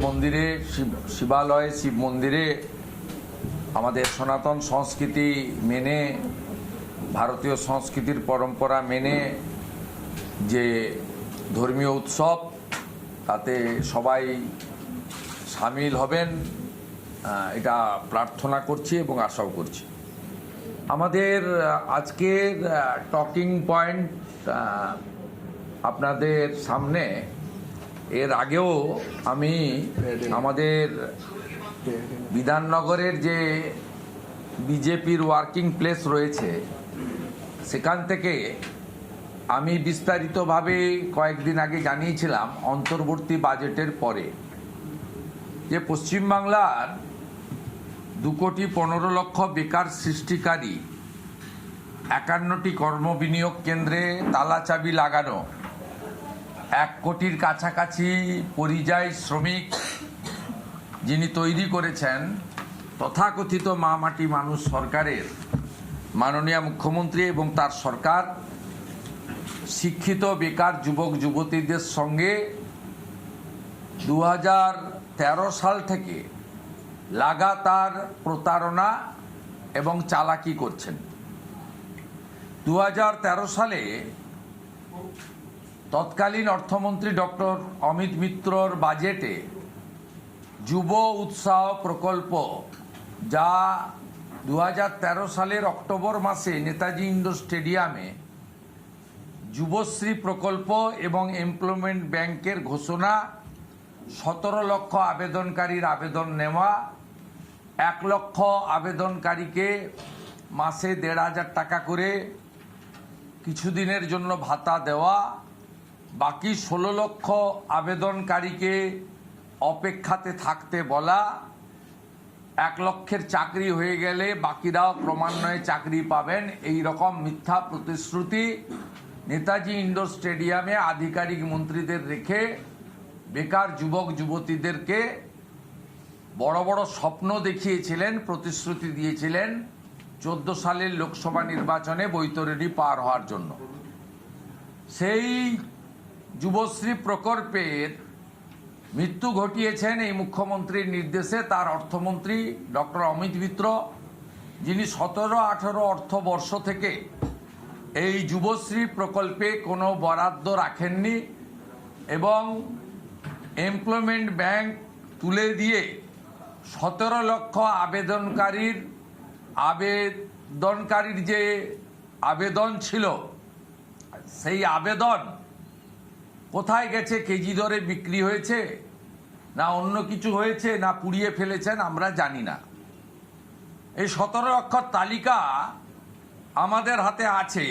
মন্দিরে শিবালয়ে শিব মন্দিরে আমাদের সনাতন সংস্কৃতি মেনে ভারতীয় সংস্কৃতির পরম্পরা মেনে যে ধর্মীয় উৎসব তাতে সবাই সামিল হবেন এটা প্রার্থনা করছি এবং আশাও করছি। আমাদের আজকের টকিং পয়েন্ট আপনাদের সামনে, এর আগেও আমি আমাদের বিধাননগরের যে বিজেপির ওয়ার্কিং প্লেস রয়েছে সেখান থেকে আমি বিস্তারিতভাবে কয়েকদিন আগে জানিয়েছিলাম অন্তর্বর্তী বাজেটের পরে যে পশ্চিমবাংলার 2,15,00,000 বেকার সৃষ্টিকারী 51টি কর্মবিনিয়োগ কেন্দ্রে তালাচাবি লাগানো, 1 কোটির কাছাকাছি পরিযায়ী শ্রমিক যিনি তৈরি করেছেন তথাকথিত মা মাটি মানুষ সরকারের মাননীয় মুখ্যমন্ত্রী এবং তার সরকার শিক্ষিত বেকার যুবক যুবতীদের সঙ্গে 2013 সাল থেকে লাগাতার প্রতারণা এবং চালাকি করছেন। 2013 সালে তৎকালীন অর্থমন্ত্রী ডক্টর অমিত মিত্রর বাজেটে যুব উৎসাহ প্রকল্প, যা 2013 সালের অক্টোবর মাসে নেতাজি ইন্ডোর স্টেডিয়ামে যুবশ্রী প্রকল্প এবং এমপ্লয়মেন্ট ব্যাংকের ঘোষণা, 17 লক্ষ আবেদনকারীর আবেদন নেওয়া, 1 লক্ষ আবেদনকারীকে মাসে 1,500 টাকা করে কিছুদিনের জন্য ভাতা দেওয়া, বাকি 16 লক্ষ আবেদনকারীকে অপেক্ষাতে থাকতে বলা, 1 লক্ষের চাকরি হয়ে গেলে বাকিরাও ক্রমান্বয়ে চাকরি পাবেন, এই রকম মিথ্যা প্রতিশ্রুতি নেতাজি ইন্ডোর স্টেডিয়ামে আধিকারিক মন্ত্রীদের রেখে বেকার যুবক যুবতীদেরকে বড় বড় স্বপ্ন দেখিয়েছিলেন, প্রতিশ্রুতি দিয়েছিলেন 14 সালের লোকসভা নির্বাচনে বৈতরণী পার হওয়ার জন্য। সেই যুবশ্রী প্রকল্পের মৃত্যু ঘটিয়েছেন এই মুখ্যমন্ত্রীর নির্দেশে তার অর্থমন্ত্রী ডক্টর অমিত মিত্র, যিনি 17-18 অর্থবর্ষ থেকে এই যুবশ্রী প্রকল্পে কোনো বরাদ্দ রাখেননি এবং এমপ্লয়মেন্ট ব্যাংক তুলে দিয়ে 17 লক্ষ আবেদনকারীর যে আবেদন ছিল সেই আবেদন কোথায় গেছে, কেজি দরে বিক্রি হয়েছে না অন্য কিছু হয়েছে না পুড়িয়ে ফেলেছেন আমরা জানি না। এই 17 লক্ষর তালিকা আমাদের হাতে আছে,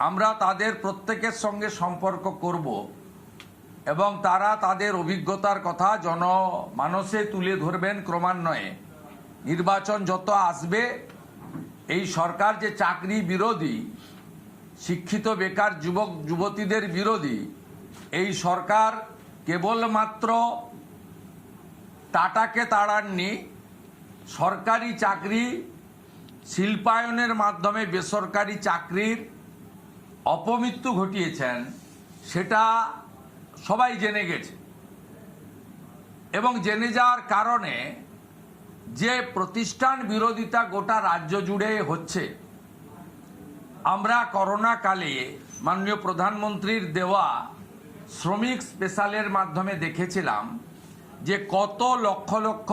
আমরা তাদের প্রত্যেকের সঙ্গে সম্পর্ক করব এবং তারা তাদের অভিজ্ঞতার কথা জনমানসে তুলে ধরবেন ক্রমান্বয়ে। নির্বাচন যত আসবে এই সরকার যে চাকরি বিরোধী, শিক্ষিত বেকার যুবক যুবতীদের বিরোধী, এই সরকার কেবলমাত্র টাটাকে তাড়াননি, সরকারি চাকরি শিল্পায়নের মাধ্যমে বেসরকারি চাকরির অপমৃত্যু ঘটিয়েছেন, সেটা সবাই জেনে গেছে এবং জেনে যাওয়ার কারণে যে প্রতিষ্ঠান বিরোধিতা গোটা রাজ্য জুড়ে হচ্ছে। আমরা করোনা কালে মাননীয় প্রধানমন্ত্রীর দেওয়া শ্রমিক স্পেশালের মাধ্যমে দেখেছিলাম যে কত লক্ষ লক্ষ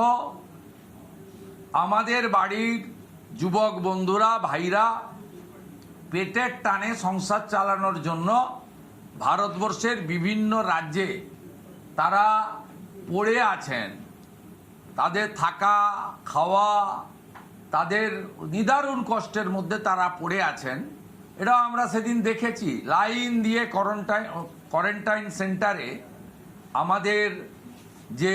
আমাদের বাড়ির যুবক বন্ধুরা ভাইরা পেটের টানে সংসার চালানোর জন্য ভারতবর্ষের বিভিন্ন রাজ্যে তারা পড়ে আছেন, তাদের থাকা খাওয়া তাদের নিদারুণ কষ্টের মধ্যে তারা পড়ে আছেন। এটা আমরা সেদিন দেখেছি, লাইন দিয়ে কোয়ারেন্টাইন সেন্টারে আমাদের যে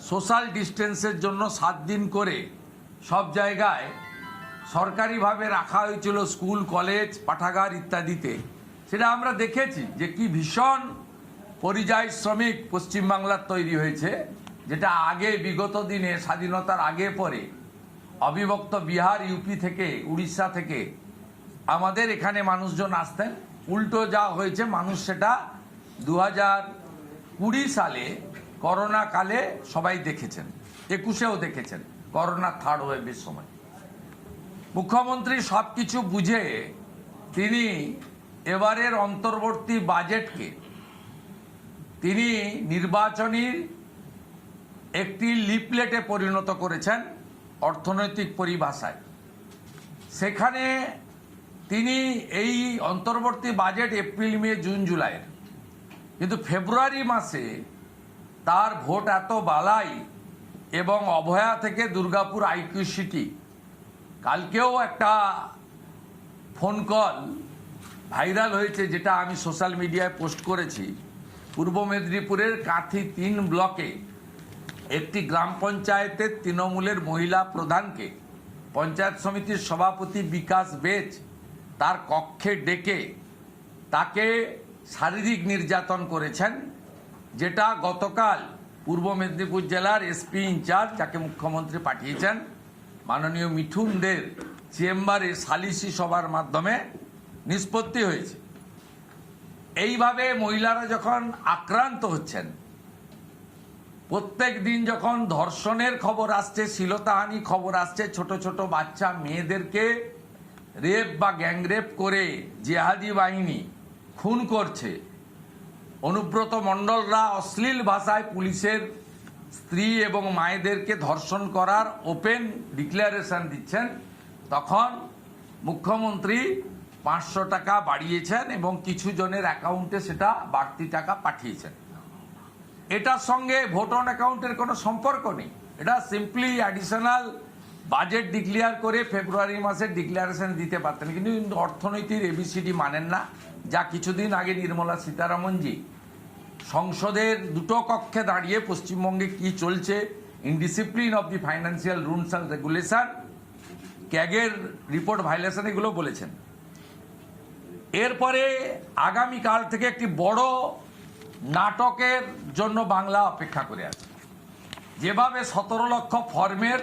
সোশ্যাল ডিস্টেন্সের জন্য 7 দিন করে সব জায়গায় সরকারিভাবে রাখা হয়েছিল, স্কুল কলেজ পাঠাগার ইত্যাদিতে। সেটা আমরা দেখেছি যে কি ভীষণ পরিযায়ী শ্রমিক পশ্চিমবাংলার তৈরি হয়েছে, যেটা আগে বিগত দিনে স্বাধীনতার আগে পরে অবিভক্ত বিহার, ইউপি থেকে, উড়িষ্যা থেকে আমাদের এখানে মানুষজন আসতেন। উল্টো যা হয়েছে, মানুষ সেটা 2020 সালে করোনা কালে সবাই দেখেছেন, 21-এও দেখেছেন করোনা থার্ড ওয়েভের সময়। মুখ্যমন্ত্রী সবকিছু বুঝে তিনি এবারের অন্তর্বর্তী বাজেটকে তিনি নির্বাচনী একটি লিফলেটে পরিণত করেছেন অর্থনৈতিক পরিভাষায়। সেখানে তিনি এই অন্তর্বর্তী বাজেট এপ্রিল, মে, জুন, জুলাইয়ের, কিন্তু ফেব্রুয়ারি মাসে তার ভোট এত বালাই এবং অভয়া থেকে দুর্গাপুর আইকিউ সিটি, কালকেও একটা ফোন কল ভাইরাল হয়েছে যেটা আমি সোশ্যাল মিডিয়ায় পোস্ট করেছি। পূর্ব মেদিনীপুরের কাঁথি 3 ব্লকে একটি গ্রাম পঞ্চায়েতের তৃণমূলের মহিলা প্রধানকে পঞ্চায়েত সমিতির সভাপতি বিকাশ বেচ তার কক্ষে ডেকে তাকে শারীরিক নির্যাতন করেছেন, যেটা গতকাল পূর্ব মেদিনীপুর জেলার এসপি ইনচার্জ, যাকে মুখ্যমন্ত্রী পাঠিয়েছেন, মাননীয় মিঠুন দের চেম্বারে সালিসি সভার মাধ্যমে নিষ্পত্তি হয়েছে। এইভাবে মহিলারা যখন আক্রান্ত হচ্ছেন, প্রত্যেক দিন যখন ধর্ষণের খবর আসছে, শ্লীলতাহানি খবর আসছে, ছোট ছোট বাচ্চা মেয়েদেরকে রেপ বা গ্যাংরেপ করে জেহাদি বাহিনী খুন করছে, অনুব্রত মণ্ডলরা অশ্লীল ভাষায় পুলিশের স্ত্রী এবং মায়েদেরকে ধর্ষণ করার ওপেন ডিক্লারেশন দিচ্ছেন, তখন মুখ্যমন্ত্রী 500 টাকা বাড়িয়েছেন এবং কিছু জনের অ্যাকাউন্টে সেটা বাড়তি টাকা পাঠিয়েছেন। এটার সঙ্গে ভোট অন অ্যাকাউন্টের কোনো সম্পর্ক নেই, এটা সিম্পলি অ্যাডিশনাল বাজেট ডিক্লেয়ার করে ফেব্রুয়ারি মাসের ডিক্লারেশন দিতে পারতেন, কিন্তু অর্থনীতির এবিসিডি মানেন না। যা কিছুদিন আগে নির্মলা সীতারামনজি সংসদের দুটো কক্ষে দাঁড়িয়ে পশ্চিমবঙ্গে কি চলছে, indiscipline of the financial rules and regulation, ক্যাগের রিপোর্ট ভাইলেশন, এগুলো বলেছেন। এরপরে আগামীকাল থেকে একটি বড় নাটকের জন্য বাংলা অপেক্ষা করে আছে। যেভাবে 17 লক্ষ ফর্মের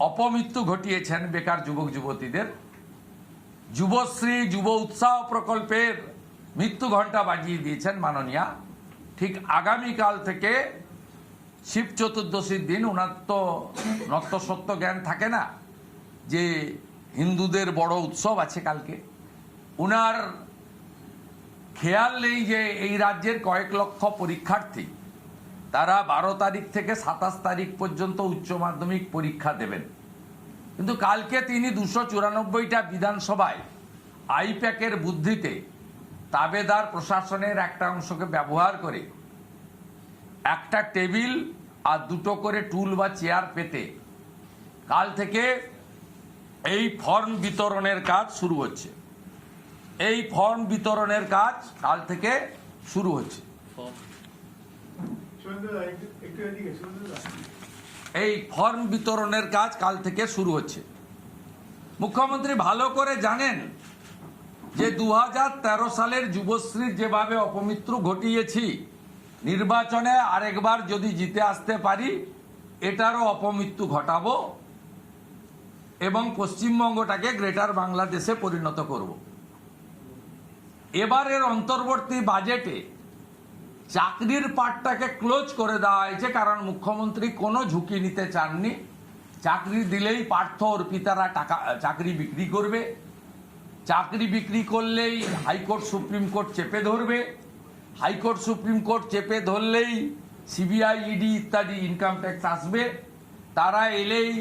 অপমৃত্যু ঘটিয়েছেন বেকার যুবক যুবতীদের, যুবশ্রী যুব উৎসাহ প্রকল্পের মৃত্যু ঘণ্টা বাজিয়ে দিয়েছেন মাননীয়া, ঠিক আগামীকাল থেকে শিব চতুর্দশীর দিন, ওনার তো নত্যসত্য জ্ঞান থাকে না যে হিন্দুদের বড় উৎসব আছে কালকে, ওনার খেয়াল নেই যে এই রাজ্যের কয়েক লক্ষ পরীক্ষার্থী তারা 12 তারিখ থেকে 27 তারিখ পর্যন্ত উচ্চ মাধ্যমিক পরীক্ষা দেবেন। কিন্তু কালকে তিনি 294টা বিধানসভায় আইপ্যাকের বুদ্ধিতে তাবেদার প্রশাসনের একটা অংশকে ব্যবহার করে একটা টেবিল আর 2টো করে টুল বা চেয়ার পেতে কাল থেকে এই ফর্ম বিতরণের কাজ শুরু হচ্ছে। এই ফর্ম বিতরণের কাজ কাল থেকে শুরু হচ্ছে। এই ফর্ম বিতরণের কাজ কাল থেকে শুরু হচ্ছে। মুখ্যমন্ত্রী ভালো করে জানেন যে 2013 সালের যুবশ্রীর যেভাবে অপমৃত্যু ঘটিয়েছি, নির্বাচনে আরেকবার যদি জিতে আসতে পারি এটারও অপমৃত্যু ঘটাবো এবং পশ্চিমবঙ্গটাকে গ্রেটার বাংলাদেশে পরিণত করব। এবারের অন্তর্বর্তী বাজেটে চাকরির পাটটাকে ক্লোজ করে দেওয়া হয়েছে, কারণ মুখ্যমন্ত্রী কোনো ঝুঁকি নিতে চাননি। চাকরি দিলেই পার্থ অর্পিতারা টাকা চাকরি বিক্রি করবে, চাকরি বিক্রি করলেই হাইকোর্ট সুপ্রিম কোর্ট চেপে ধরবে, হাইকোর্ট সুপ্রিম কোর্ট চেপে ধরলেই সিবিআই ইডি ইত্যাদি ইনকাম ট্যাক্স আসবে, তারা এলেই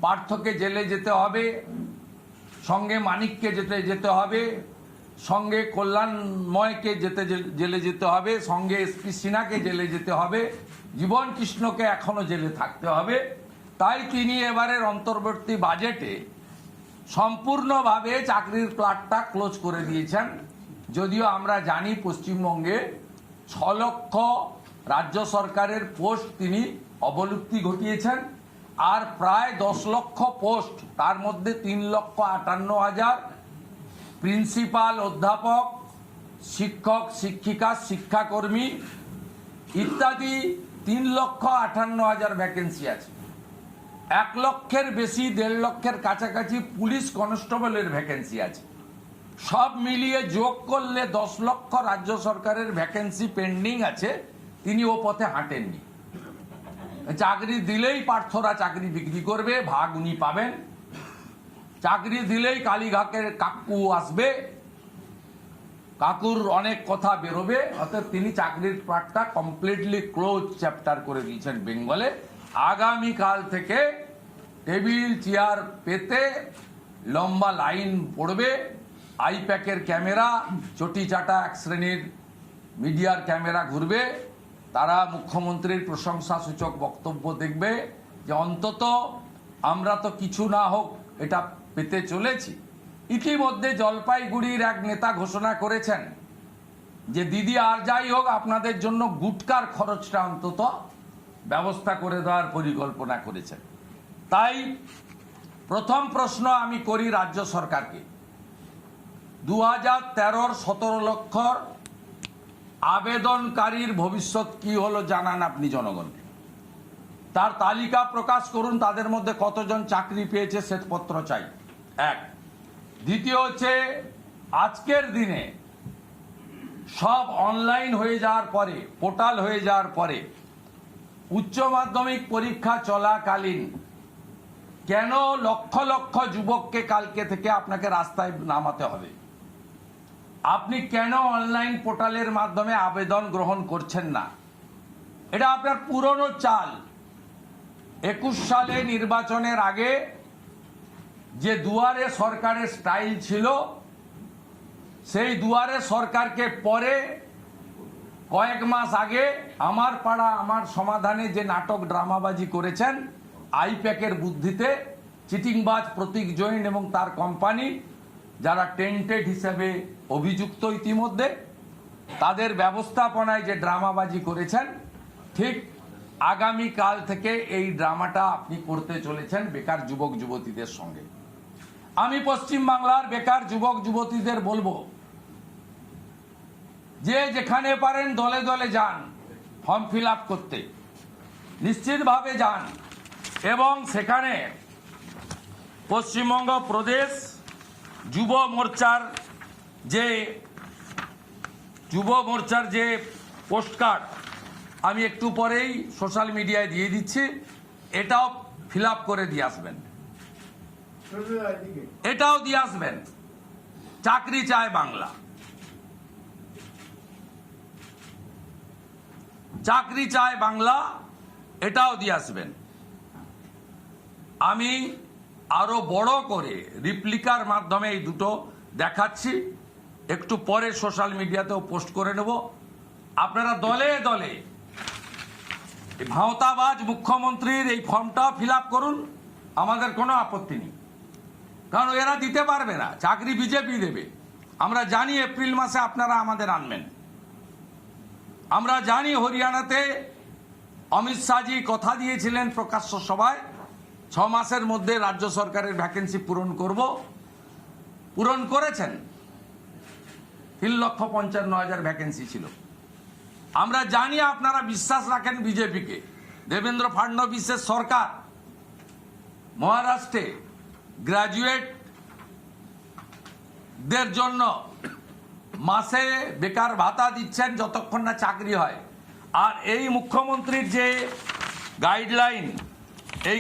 পার্থকে জেলে যেতে হবে, সঙ্গে মানিককে যেতে হবে, সঙ্গে কল্যাণময়কে জেলে যেতে হবে, সঙ্গে এসপি সিনহাকে জেলে যেতে হবে, জীবন কৃষ্ণকে এখনো জেলে থাকতে হবে। তাই তিনি এবারের অন্তর্বর্তী বাজেটে সম্পূর্ণভাবে চাকরির প্লাটটা ক্লোজ করে দিয়েছেন। যদিও আমরা জানি পশ্চিমবঙ্গে 6 লক্ষ রাজ্য সরকারের পোস্ট তিনি অবলুপ্তি ঘটিয়েছেন, আর প্রায় 10 লক্ষ পোস্ট, তার মধ্যে 3,58,000 প্রিন্সিপাল, অধ্যাপক, শিক্ষক, শিক্ষিকা, শিক্ষাকর্মী ইত্যাদি 3,58,000 ভ্যাকেন্সি আছে। 1 লক্ষের বেশি, 1.5 লক্ষের কাছাকাছি পুলিশ কনস্টেবলের ভ্যাকেন্সি আছে। সব মিলিয়ে যোগ করলে 10 লক্ষ রাজ্য সরকারের ভ্যাকেন্সি পেন্ডিং আছে, তিনি ও পথে হাঁটেননি। চাকরি দিলেই পার্থরা চাকরি বিক্রি করবে, ভাগ উনি পাবেন। চাকরি দিলেই কালীঘাটের কাকু আসবে, কাকুর অনেক কথা বেরোবে। অর্থাৎ তিনি চাকরির পার্টটা কমপ্লিটলি ক্লোজ চ্যাপ্টার করে দিয়েছেন বেঙ্গলে। আগামীকাল থেকে টেবিল চেয়ার পেতে লম্বা লাইন পড়বে, আইপ্যাকের ক্যামেরা, চটি চাটা এক শ্রেণীর মিডিয়ার ক্যামেরা ঘুরবে, তারা মুখ্যমন্ত্রীর প্রশংসাসূচক বক্তব্য দেখবে যে অন্তত আমরা তো কিছু না হোক এটা পেতে চলেছি। ইতিমধ্যে জলপাইগুড়ির এক নেতা ঘোষণা করেছেন যে দিদি আর যাই হোক আপনাদের জন্য গুটকার খরচটা অন্তত ব্যবস্থা করে দেওয়ার পরিকল্পনা করেছেন। তাই প্রথম প্রশ্ন আমি করি রাজ্য সরকারকে, 2013-র 17 লক্ষ আবেদনকারীর ভবিষ্যৎ কি হলো জানান আপনি জনগণকে। তার তালিকা প্রকাশ করুন, তাদের মধ্যে কতজন চাকরি পেয়েছে শ্বেতপত্র চাই। এক। দ্বিতীয় হচ্ছে, আজকের দিনে সব অনলাইন হয়ে যাওয়ার পরে, পোর্টাল হয়ে যাওয়ার পরে, উচ্চ মাধ্যমিক পরীক্ষা চলাকালীন কেন লক্ষ লক্ষ যুবককে কালকে থেকে আপনাকে রাস্তায় নামাতে হবে? আপনি কেন অনলাইন পোর্টালের মাধ্যমে আবেদন গ্রহণ করছেন না? এটা আপনার পুরনো চাল। 21 সালে নির্বাচনের আগে যে দুয়ারে সরকারের স্টাইল ছিল, সেই দুয়ারে সরকারকে পরে কয়েক মাস আগে আমার পাড়া আমার সমাধানে যে নাটক ড্রামাবাজি করেছেন, আইপ্যাকের বুদ্ধিতে চিটিংবাজ প্রতীক জৈন এবং তার কোম্পানি, যারা টেন্টেড হিসেবে অভিযুক্ত ইতিমধ্যে, তাদের ব্যবস্থাপনায় যে ড্রামাবাজি করেছেন, ঠিক আগামীকাল থেকে এই ড্রামাটা আপনি করতে চলেছেন বেকার যুবক যুবতীদের সঙ্গে। আমি পশ্চিমবাংলার বেকার যুবক যুবতীদের বলবো যে যেখানে পারেন দলে দলে যান ফর্ম ফিল আপ করতে, নিশ্চিতভাবে যান এবং সেখানে পশ্চিমবঙ্গ প্রদেশ যুব মোর্চার যে পোস্টকার্ড আমি একটু পরেই সোশ্যাল মিডিয়ায় দিয়ে দিচ্ছি, এটাও ফিল আপ করে দিয়ে আসবেন, এটাও দিয়ে আসবেন। চাকরি চায় বাংলা, চাকরি চায় বাংলা, এটাও দিয়ে আসবেন। আমি আরো বড় করে রিপ্লিকার মাধ্যমে এই দুটো দেখাচ্ছি, একটু পরে সোশ্যাল মিডিয়াতেও পোস্ট করে নেব। আপনারা দলে দলে ভাওতাবাজ মুখ্যমন্ত্রীর এই ফর্মটাও ফিল আপ করুন, আমাদের কোনো আপত্তি নেই, কারণ এরা দিতে পারবে না, চাকরি বিজেপি দেবে। আমরা জানি এপ্রিল মাসে আপনারা আমাদের আনবেন, আমরা জানি হরিয়ানাতে অমিত শাহজি কথা দিয়েছিলেন প্রকাশ্য সভায় 6 মাসের মধ্যে রাজ্য সরকারের ভ্যাকেন্সি পূরণ করব, পূরণ করেছেন। 3,55,000 ভ্যাকেন্সি ছিল। আমরা জানি আপনারা বিশ্বাস রাখেন বিজেপিকে। দেবেন্দ্র ফাডনবিসের সরকার মহারাষ্ট্রে গ্রাজুয়েটদের জন্য মাসে বেকার ভাতা দিচ্ছেন যতক্ষণ না চাকরি হয়। আর এই মুখ্যমন্ত্রীর যে গাইডলাইন, এই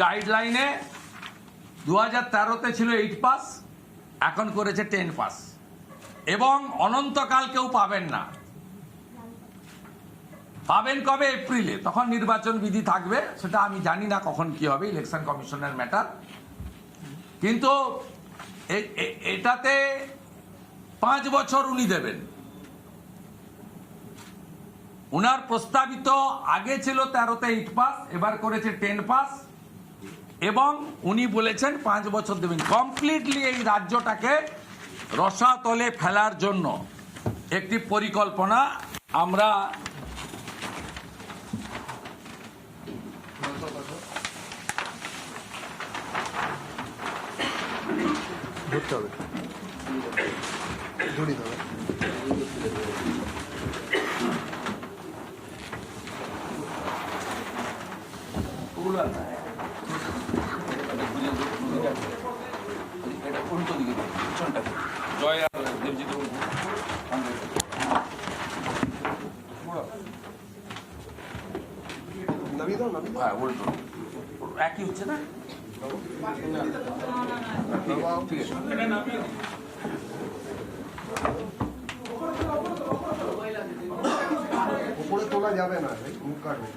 গাইডলাইনে 2013-তে ছিল 8 পাস, এখন করেছে 10 পাস, এবং অনন্তকাল কেউ পাবেন না। পাবেন কবে? এপ্রিলে, তখন নির্বাচন বিধি থাকবে, সেটা আমি জানি না কখন কি হবে, ইলেকশন কমিশনের ম্যাটার। কিন্তু এটাতে 5 বছর উনি দেবেন। উনার প্রস্তাবিত আগে ছিল 13-তে 8 পাস, এবার করেছে 10 পাস, এবং উনি বলেছেন 5 বছর দেবেন। কমপ্লিটলি এই রাজ্যটাকে রসাতলে ফেলার জন্য একটি পরিকল্পনা আমরা ধরতে হবে, ধরি দেবে। উল্টো দিকে পিছনটাকে জয় আর দেবজিৎ হ্যাঁ উল্টো একই হচ্ছে না ঠিক আছে উপরে তোলা যাবে না, মুখ কাটবে।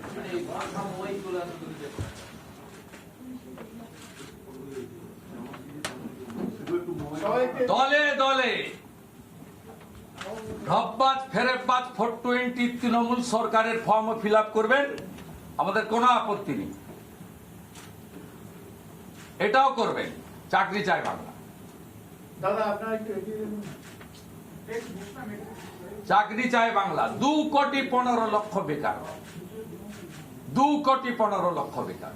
দলে দলে ঢপবাজ ফেরেববাজ 420 তৃণমূল সরকারের ফর্ম ফিল আপ করবেন, আমাদের কোনো আপত্তি নেই। এটাও করবেন, চাকরি চাই বাংলা। চাকরি চাই বাংলা। 2,15,00,000 বেকার, 2,15,00,000 বেকার।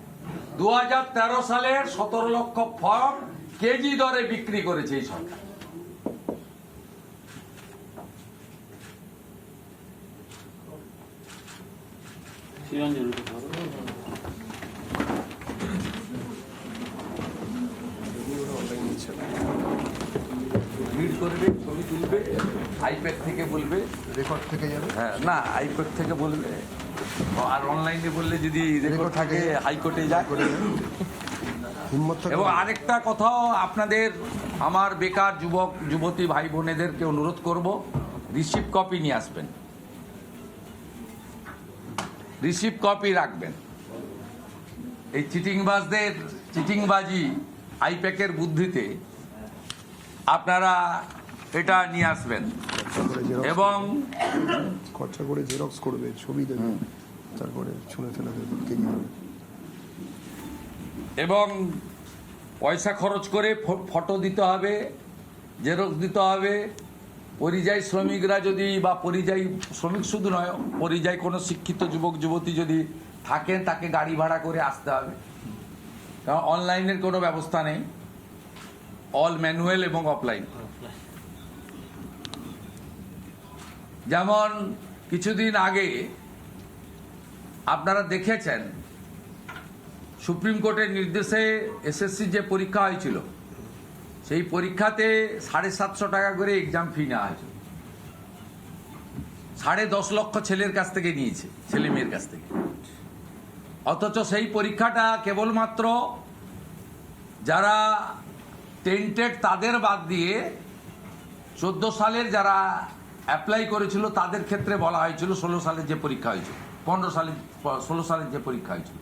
2013 সালের 17 লক্ষ ফর্ম কেজি দরে বিক্রি করেছে এই সরকার। ভিড় করবে, ছবি তুলবে, আইপ্যাড থেকে বলবে, রেকর্ড থেকে যাবে। হ্যাঁ না আইপ্যাড থেকে বলবে, আর অনলাইনে বললে যদি রেকর্ড থাকে হাইকোর্টে যায় করে দেবে। হিম্মত থাকে। এবং আরেকটা কথাও আপনাদের, আমার বেকার যুবক যুবতী ভাই বোনেদেরকে অনুরোধ করব, রিসিপ্ট কপি নিয়ে আসবেন, রিসিপ্ট কপি রাখবেন। এই চিটিংবাজদের চিটিংবাজি আইপ্যাকের বুদ্ধিতে আপনারা এটা নিয়ে আসবেন এবং খরচা করে জেরক্স করবে, ছবি দেবে, তারপরে শুনে ফেলে দেবে কেজি হবে। এবং পয়সা খরচ করে ফটো দিতে হবে, জেরক্স দিতে হবে। পরিযায়ী শ্রমিকরা যদি, বা পরিযায়ী শ্রমিক শুধু নয়, পরিযায়ী কোনো শিক্ষিত যুবক যুবতী যদি থাকেন তাকে গাড়ি ভাড়া করে আসতে হবে, কারণ অনলাইনের কোনো ব্যবস্থা নেই, অল ম্যানুয়াল এবং অফলাইন। যেমন কিছুদিন আগে আপনারা দেখেছেন সুপ্রিম কোর্টের নির্দেশে এসএসসি যে পরীক্ষা হয়েছিল, সেই পরীক্ষাতে 750 টাকা করে এক্সাম ফি নেওয়া হয়েছিল। 10.5 লক্ষ ছেলের কাছ থেকে নিয়েছে, ছেলে মেয়ের কাছ থেকে। অথচ সেই পরীক্ষাটা কেবলমাত্র যারা টেন্টেড তাদের বাদ দিয়ে 14 সালের যারা অ্যাপ্লাই করেছিল তাদের ক্ষেত্রে বলা হয়েছিল 16 সালের যে পরীক্ষা হয়েছিল, 16 সালের যে পরীক্ষা হয়েছিল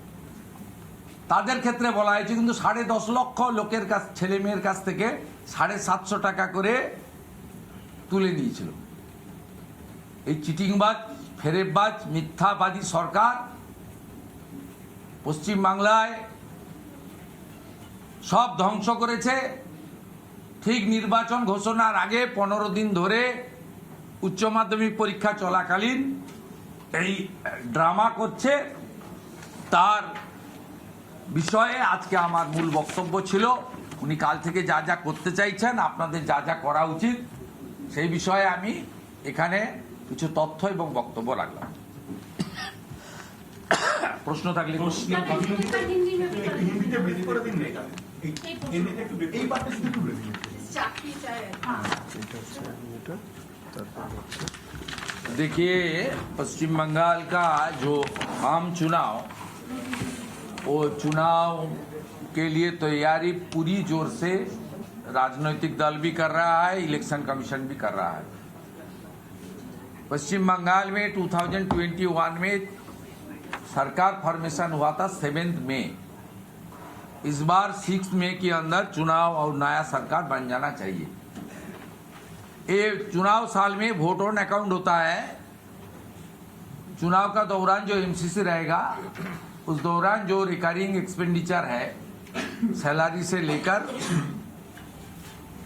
তাদের ক্ষেত্রে বলা হয়েছে, কিন্তু 10.5 লক্ষ লোকের কাছ, ছেলে মেয়ের কাছ থেকে 750 টাকা করে তুলে নিয়েছিল। এই চিটিংবাজ, ফেরেববাজ, মিথ্যাবাদী সরকার পশ্চিমবাংলায় সব ধ্বংস করেছে। ঠিক নির্বাচন ঘোষণার আগে 15 দিন ধরে উচ্চ মাধ্যমিক পরীক্ষা চলাকালীন এই ড্রামা করছে। তার বিষয়ে আজকে আমার মূল বক্তব্য ছিল, উনি কাল থেকে যা যা করতে চাইছেন, আপনাদের যা যা করা উচিত, সেই বিষয়ে আমি এখানে কিছু তথ্য এবং বক্তব্য রাখলাম। প্রশ্ন থাকলে देखिए, पश्चिम बंगाल का जो आम चुनाव, वो चुनाव के लिए तैयारी पूरी जोर से राजनीतिक दल भी कर रहा है, इलेक्शन कमीशन भी कर रहा है। पश्चिम बंगाल में 2021 में सरकार फॉर्मेशन हुआ था 7 मई। इस बार 6 मई के अंदर चुनाव और नया सरकार बन जाना चाहिए। ये चुनाव साल में वोट ऑन अकाउंट होता है। चुनाव का दौरान जो एमसीसी रहेगा, उस दौरान जो रिकरिंग एक्सपेंडिचर है, सैलरी से लेकर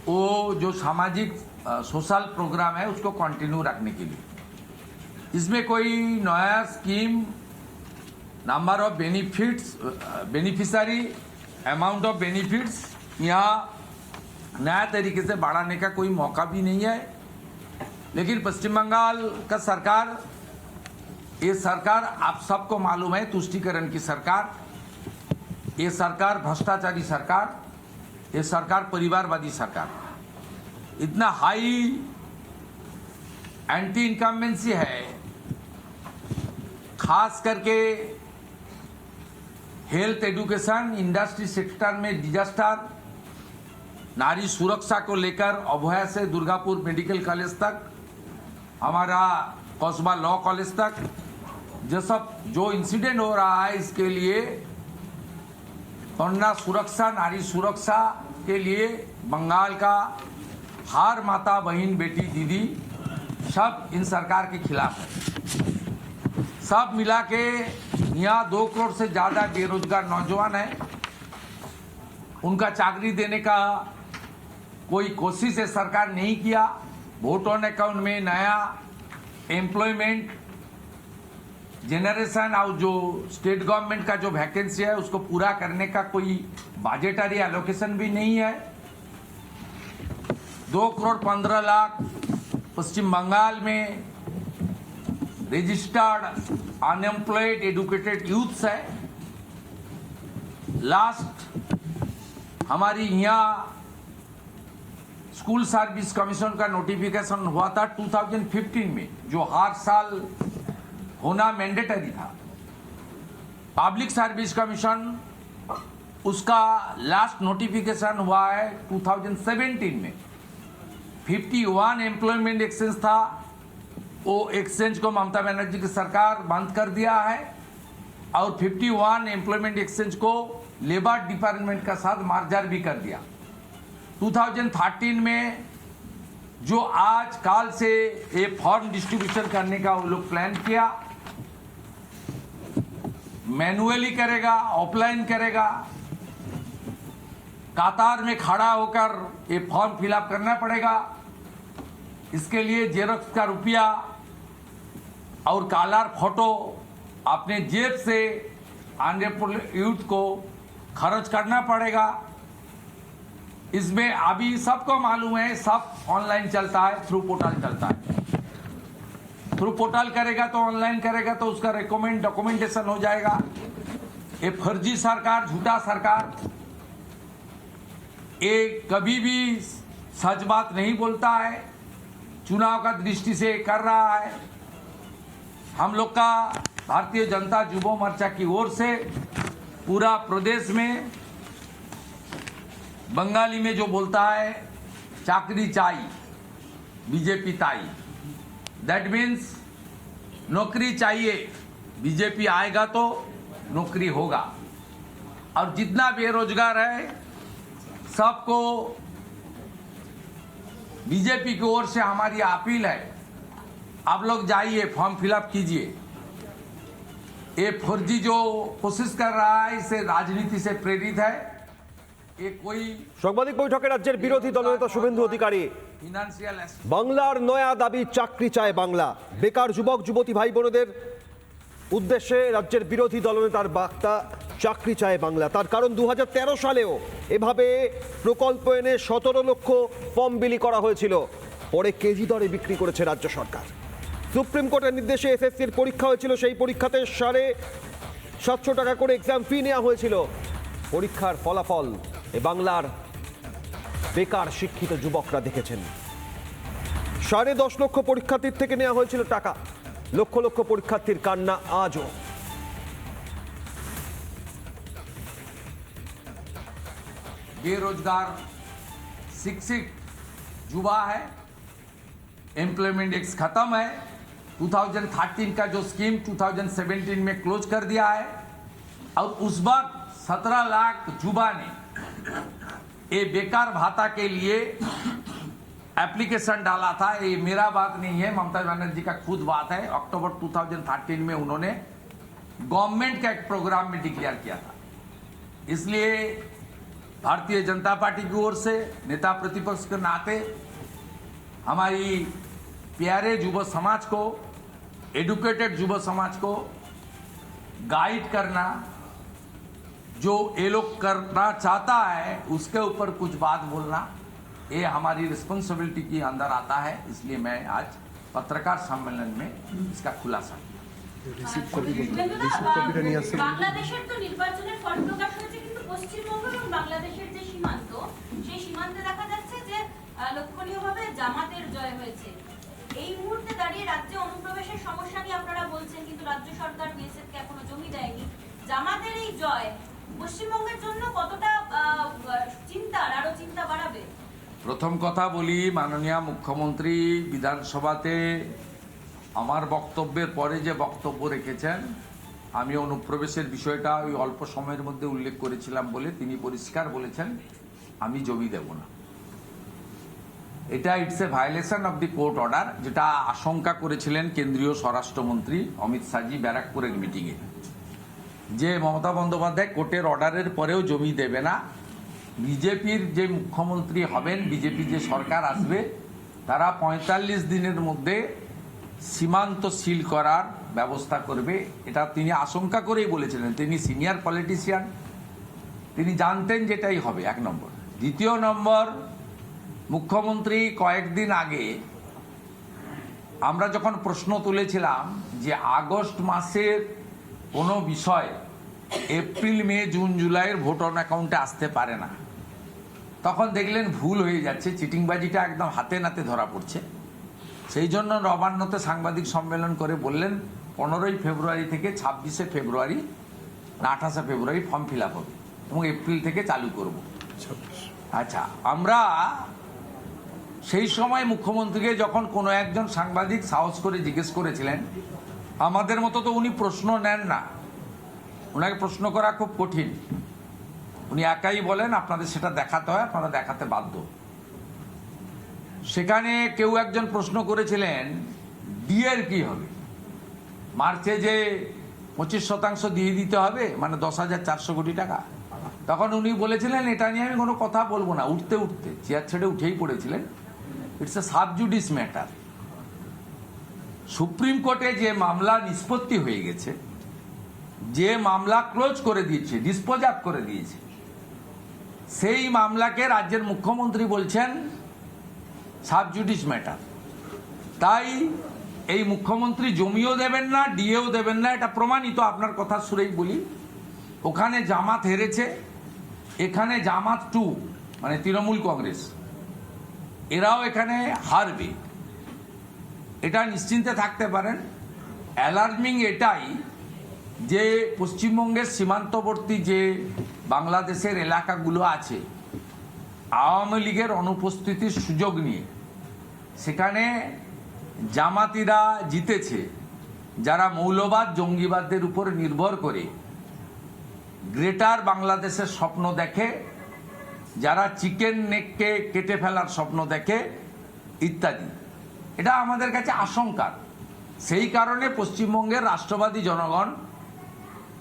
वो जो सामाजिक सोशल प्रोग्राम है उसको कंटिन्यू रखने के लिए, इसमें कोई नया scheme, number of benefits, beneficiary, amount of benefits यहाँ नया तरीके से बढ़ाने का कोई मौका भी नहीं है। लेकिन पश्चिम बंगाल का सरकार, ये सरकार आप सबको मालूम है, तुष्टीकरण की सरकार, ये सरकार भ्रष्टाचारी सरकार, ये सरकार परिवारवादी सरकार, इतना हाई एंटी इनकम्बेंसी है, खास करके हेल्थ एजुकेशन, इंडस्ट्री सेक्टर में डिजास्टर, नारी सुरक्षा को लेकर अभया से दुर्गापुर मेडिकल कॉलेज तक, हमारा कस्बा लॉ कॉलेज तक, जो सब जो इंसिडेंट हो रहा है इसके लिए कन्या सुरक्षा, नारी सुरक्षा के लिए बंगाल का हर माता, बहन, बेटी, दीदी सब इन सरकार के खिलाफ है। सब मिला के यहाँ 2 करोड़ से ज़्यादा बेरोजगार नौजवान हैं। उनका चाकरी देने का कोई कोशिश है सरकार नहीं किया। वोट ऑन अकाउंट में नया एम्प्लॉयमेंट जनरेशन और जो स्टेट गवर्नमेंट का जो वैकेंसी है उसको पूरा करने का कोई बजटरी एलोकेशन भी नहीं है। 2 करोड़ 15 लाख पश्चिम बंगाल में रजिस्टर्ड अनएम्प्लॉयड एडुकेटेड यूथ्स है। लास्ट हमारी यहाँ स्कूल सर्विस कमीशन का नोटिफिकेशन हुआ था 2015 में, जो हर साल होना मैंडेटरी था। पब्लिक सर्विस कमीशन उसका लास्ट नोटिफिकेशन हुआ है 2017 में। 51 एम्प्लॉयमेंट एक्सचेंज था, वो एक्सचेंज को ममता बनर्जी की सरकार बंद कर दिया है और 51 एम्प्लॉयमेंट एक्सचेंज को लेबर डिपार्टमेंट का साथ मर्जर भी कर दिया। 2013 में जो आज काल से ये फॉर्म डिस्ट्रीब्यूशन करने का वो लोग प्लान किया, मैनुअली करेगा, ऑफलाइन करेगा, कतार में खड़ा होकर ये फॉर्म फिलअप करना पड़ेगा। इसके लिए जेरोक्स का रुपया और कालार फोटो अपने जेब से अनएम्प्लॉयड यूथ को खर्च करना पड़ेगा। इसमें अभी सबको मालूम है सब ऑनलाइन चलता है, थ्रू पोर्टल चलता है। थ्रू पोर्टल करेगा तो ऑनलाइन करेगा तो उसका डॉक्यूमेंटेशन हो जाएगा। ये फर्जी सरकार, झूठा सरकार, ये कभी भी सच बात नहीं बोलता है, चुनाव का दृष्टि से कर रहा है। हम लोग का भारतीय जनता युवा मोर्चा की ओर से पूरा प्रदेश में बंगाली में जो बोलता है चाकरी चाहिए बीजेपी ताई, दैट मीन्स नौकरी चाहिए, बीजेपी आएगा तो नौकरी होगा। और जितना बेरोजगार है सबको बीजेपी की ओर से हमारी अपील है, आप लोग जाइए फॉर्म फिलअप कीजिए। ये फर्जी जो कोशिश कर रहा है इसे राजनीति से प्रेरित है। ये कोई সাংবাদিক বৈঠকে রাজ্যের বিরোধী দলনেতা শুভেন্দু অধিকারী ফিনান্সিয়াল বাংলার নয়া দাবি চাকরি চায় বাংলা। বেকার যুবক যুবতী ভাই বোনদের উদ্দেশ্যে রাজ্যের বিরোধী দলনেতার বার্তা, চাকরি চায় বাংলা। তার কারণ 2013 সালেও এভাবে প্রকল্প এনে 17 লক্ষ ফর্ম বিলি করা হয়েছিল, পরে কেজি দরে বিক্রি করেছে রাজ্য সরকার। সুপ্রিম কোর্টের নির্দেশে এসএসসির পরীক্ষা হয়েছিল, সেই পরীক্ষাতে 750 টাকা করে এক্সাম ফি নেওয়া হয়েছিল। পরীক্ষার ফলাফল এ বাংলার বেকার শিক্ষিত যুবকরা দেখেছেন। 10.5 লক্ষ পরীক্ষার্থীর থেকে নেওয়া হয়েছিল টাকা, লক্ষ লক্ষ পরীক্ষার্থীর কান্না আজও। बेरोजगार शिक्षित युवा है, एम्प्लॉयमेंट एक्ट खत्म है। 2013 का जो स्कीम 2017 में क्लोज कर दिया है और उस वक्त 17 लाख युवा ने ये बेकार भाता के लिए एप्लीकेशन डाला था। ये मेरा बात नहीं है, ममता बनर्जी का खुद बात है। अक्टूबर 2013 में उन्होंने गवर्नमेंट का एक प्रोग्राम में डिक्लेयर किया था। इसलिए भारतीय जनता पार्टी की ओर से नेता प्रतिपक्ष के नाते हमारी प्यारे युवा समाज को, एडुकेटेड युवा समाज को गाइड करना, जो ये लोग करना चाहता है उसके ऊपर कुछ बात बोलना, ये हमारी रिस्पॉन्सिबिलिटी के अंदर आता है। इसलिए मैं आज पत्रकार सम्मेलन में इसका खुलासा বাংলাদেশের তো নির্বাচনের ফল প্রকাশ হয়েছে, কিন্তু পশ্চিমবঙ্গ এবং বাংলাদেশের যে সীমান্ত, সেই সীমান্তে দেখা যাচ্ছে যে লক্ষণীয়ভাবে জামাতের জয় হয়েছে। এই মুহূর্তে দাঁড়িয়ে রাজ্যে অনুপ্রবেশের সমস্যা নিয়ে আপনারা বলছেন, কিন্তু রাজ্য সরকার বিএসএফ কে এখনো জমি দেয়নি। জামাতের এই জয় পশ্চিমবঙ্গের জন্য কতটা আরো চিন্তা বাড়াবে? প্রথম কথা বলি, মাননীয় মুখ্যমন্ত্রী বিধানসভাতে আমার বক্তব্যের পরে যে বক্তব্য রেখেছেন, আমি অনুপ্রবেশের বিষয়টা ওই অল্প সময়ের মধ্যে উল্লেখ করেছিলাম বলে তিনি পরিষ্কার বলেছেন আমি জমি দেব না। এটা it's a violation of the court order, যেটা আশঙ্কা করেছিলেন কেন্দ্রীয় স্বরাষ্ট্রমন্ত্রী অমিত শাহজি ব্যারাকপুরের মিটিংয়ে, যে মমতা বন্দ্যোপাধ্যায় কোর্টের অর্ডারের পরেও জমি দেবে না। বিজেপির যে মুখ্যমন্ত্রী হবেন, বিজেপি যে সরকার আসবে, তারা ৪৫ দিনের মধ্যে সীমান্ত সিল করার ব্যবস্থা করবে। এটা তিনি আশঙ্কা করেই বলেছিলেন। তিনি সিনিয়র পলিটিশিয়ান, তিনি জানতেন যেটাই হবে, ১ নম্বর। দ্বিতীয় নম্বর, মুখ্যমন্ত্রী কয়েকদিন আগে আমরা যখন প্রশ্ন তুলেছিলাম যে আগস্ট মাসের কোনো বিষয় এপ্রিল, মে, জুন, জুলাইয়ের ভোট অন অ্যাকাউন্টে আসতে পারে না, তখন দেখলেন ভুল হয়ে যাচ্ছে, চিটিংবাজিটা একদম হাতে নাতে ধরা পড়ছে। সেই জন্য নবান্নতে সাংবাদিক সম্মেলন করে বললেন 15ই ফেব্রুয়ারি থেকে 26শে ফেব্রুয়ারি না 28শে ফেব্রুয়ারি ফর্ম ফিল আপ হবে এবং এপ্রিল থেকে চালু করব। আচ্ছা, আমরা সেই সময় মুখ্যমন্ত্রীকে যখন কোনো একজন সাংবাদিক সাহস করে জিজ্ঞেস করেছিলেন, আমাদের মতো তো উনি প্রশ্ন নেন না, ওনাকে প্রশ্ন করা খুব কঠিন, উনি একাই বলেন আপনাদের সেটা দেখাতে হয়, আপনারা দেখাতে বাধ্য। সেখানে কেউ একজন প্রশ্ন করেছিলেন ডিএর কি হবে, মার্চে যে 25% দিয়ে দিতে হবে, মানে 10,400 কোটি টাকা। তখন উনি বলেছিলেন এটা নিয়ে আমি কোনো কথা বলবো না, উঠতে উঠতে চেয়ার ছেড়ে উঠেই পড়েছিলেন, it's a sub judice matter. Supreme কোর্টে যে মামলা নিষ্পত্তি হয়ে গেছে, যে মামলা ক্লোজ করে দিয়েছে, ডিসপোজ আপ করে দিয়েছে, সেই মামলাকে রাজ্যের মুখ্যমন্ত্রী বলছেন সাব জুডিস ম্যাটার। তাই এই মুখ্যমন্ত্রী জমিও দেবেন না, ডিএও দেবেন না, এটা প্রমাণিত। আপনার কথা শুনেই বলি, ওখানে জামাত হেরেছে, এখানে জামাত 2 মানে তৃণমূল কংগ্রেস, এরাও এখানে হারবে, এটা নিশ্চিন্তে থাকতে পারেন। অ্যালার্মিং এটাই যে পশ্চিমবঙ্গের সীমান্তবর্তী যে বাংলাদেশের এলাকাগুলো আছে, আওয়ামী লীগের অনুপস্থিতির সুযোগ নিয়ে সেখানে জামাতিরা জিতেছে, যারা মৌলবাদ জঙ্গিবাদের উপর নির্ভর করে গ্রেটার বাংলাদেশের স্বপ্ন দেখে, যারা চিকেন নেককে কেটে ফেলার স্বপ্ন দেখে ইত্যাদি। এটা আমাদের কাছে আশঙ্কার। সেই কারণে পশ্চিমবঙ্গের রাষ্ট্রবাদী জনগণ,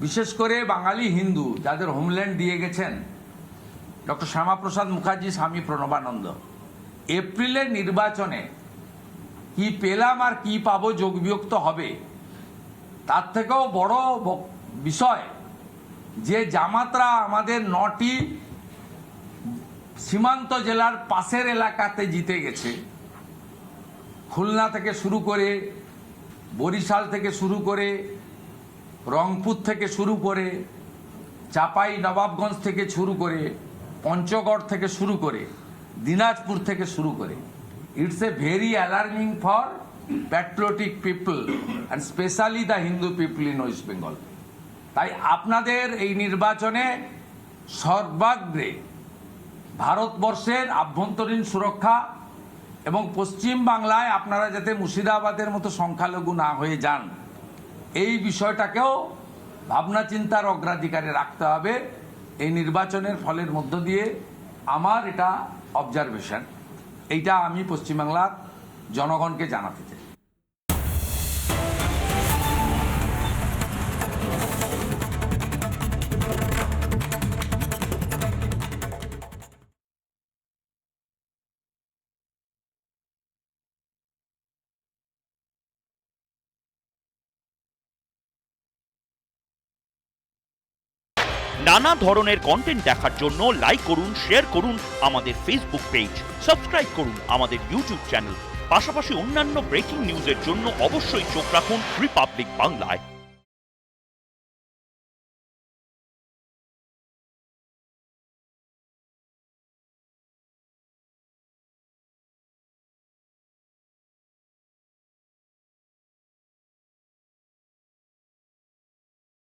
বিশেষ করে বাঙালি হিন্দু যাদের হোমল্যান্ড দিয়ে গেছেন ডক্টর শ্যামাপ্রসাদ মুখার্জি, স্বামী প্রণবানন্দ, এপ্রিলের নির্বাচনে কি পেলাম আর কি পাবো যোগ বিয়োগ তো হবে। তার থেকেও বড় বিষয় যে জামাতরা আমাদের 9টি সীমান্ত জেলার পাশের এলাকাতে জিতে গেছে, খুলনা থেকে শুরু করে, বরিশাল থেকে শুরু করে, রংপুর থেকে শুরু করে, চাপাই নবাবগঞ্জ থেকে শুরু করে, পঞ্চগড় থেকে শুরু করে, দিনাজপুর থেকে শুরু করে। It's a very alarming for patriotic people and specially the Hindu people in West Bengal. তাই আপনাদের এই নির্বাচনে সর্বাগ্রে ভারতবর্ষের আভ্যন্তরীণ সুরক্ষা এবং পশ্চিম বাংলায় আপনারা যাতে মুর্শিদাবাদের মতো সংখ্যালঘু না হয়ে যান, এই বিষয়টাকেও ভাবনা চিন্তার অগ্রাধিকারে রাখতে হবে। এই নির্বাচনের ফলের মধ্য দিয়ে আমার এটা অবজারভেশন, এইটা আমি পশ্চিমবাংলার জনগণকে জানাতে চাই। নানা ধরনের কন্টেন্ট দেখার জন্য লাইক করুন, শেয়ার করুন আমাদের ফেসবুক পেজ, সাবস্ক্রাইব করুন আমাদের ইউটিউব চ্যানেল। পাশাপাশি অন্যান্য ব্রেকিং নিউজের জন্য অবশ্যই চোখ রাখুন রিপাবলিক বাংলায়।